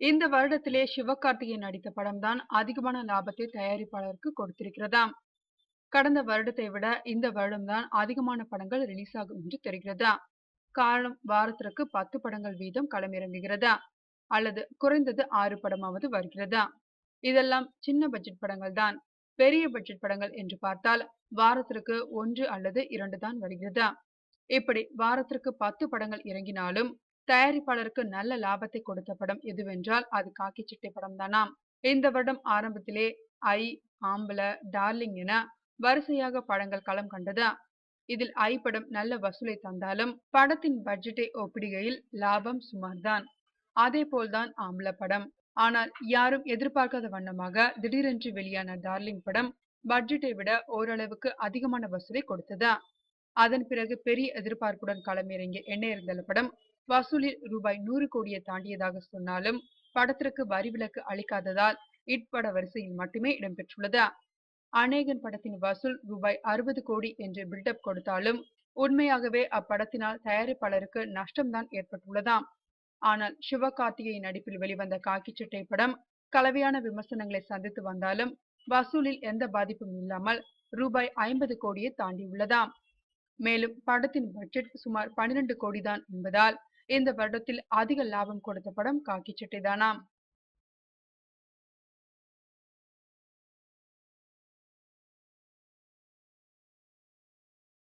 இந்த வருடத்திலே சிவகார்த்திகேயன் நடித்த படம் தான் அதிகமான லாபத்தை தயாரிப்பாளருக்கு கொடுத்திருக்கிறதாம். கடந்த வருடத்தை விட இந்த வருடம் தான் அதிகமான படங்கள் ரிலீஸ் ஆகும் என்று தெரிகிறதா. காரணம் வாரத்திற்கு 10 படங்கள் வீதம் களமிறங்குகிறதா அல்லது குறைந்தது 6 படமாவது வருகிறதா. இதெல்லாம் சின்ன பட்ஜெட் படங்கள் தான். பெரிய பட்ஜெட் படங்கள் என்று பார்த்தால் வாரத்திற்கு 1 அல்லது 2 தான் வருகிறதா. இப்படி வாரத்திற்கு 10 படங்கள் இறங்கினாலும் தயாரிப்பாளருக்கு நல்ல லாபத்தை கொடுத்த படம் எதுவென்றால் அது காக்கி சட்டை படம் தானாம். இந்த வருடம் ஆரம்பத்திலே ஐ, ஆம்பள, டார்லிங் என வரிசையாக படங்கள் களம் கண்டதா. இதில் ஐ படம் நல்ல வசூலை தந்தாலும் படத்தின் பட்ஜெட்டை ஒப்பிடுகையில் லாபம் சுமார்தான். அதே போல்தான் ஆம்பள படம். ஆனால் யாரும் எதிர்பார்க்காத வண்ணமாக திடீரென்று வெளியான டார்லிங் படம் பட்ஜெட்டை விட ஓரளவுக்கு அதிகமான வசூலை கொடுத்ததா. அதன் பிறகு பெரிய எதிர்பார்ப்புடன் களமிறங்கிய எண்ணெய் இருந்தல படம் வசூலில் ரூபாய் 100 கோடியை தாண்டியதாக சொன்னாலும் படத்திற்கு வரி விலக்கு அளிக்காததால் இட் பட வரிசையில் மட்டுமே இடம்பெற்றுள்ளதா. அநேகன் படத்தின் வசூல் ரூபாய் 60 கோடி என்று பில்டப் கொடுத்தாலும் உண்மையாகவே அப்படத்தினால் தயாரிப்பாளருக்கு நஷ்டம்தான் ஏற்பட்டுள்ளதாம். ஆனால் சிவகார்த்திகேயன் நடிப்பில் வெளிவந்த காக்கி சட்டை படம் கலவையான விமர்சனங்களை சந்தித்து வந்தாலும் வசூலில் எந்த பாதிப்பும் இல்லாமல் ரூபாய் 50 கோடியை தாண்டியுள்ளதாம். மேலும் படத்தின் பட்ஜெட் சுமார் 12 கோடி தான் என்பதால் இந்த வருடத்தில் அதிக லாபம் கொடுத்த படம் காக்கி சட்டை தானாம்.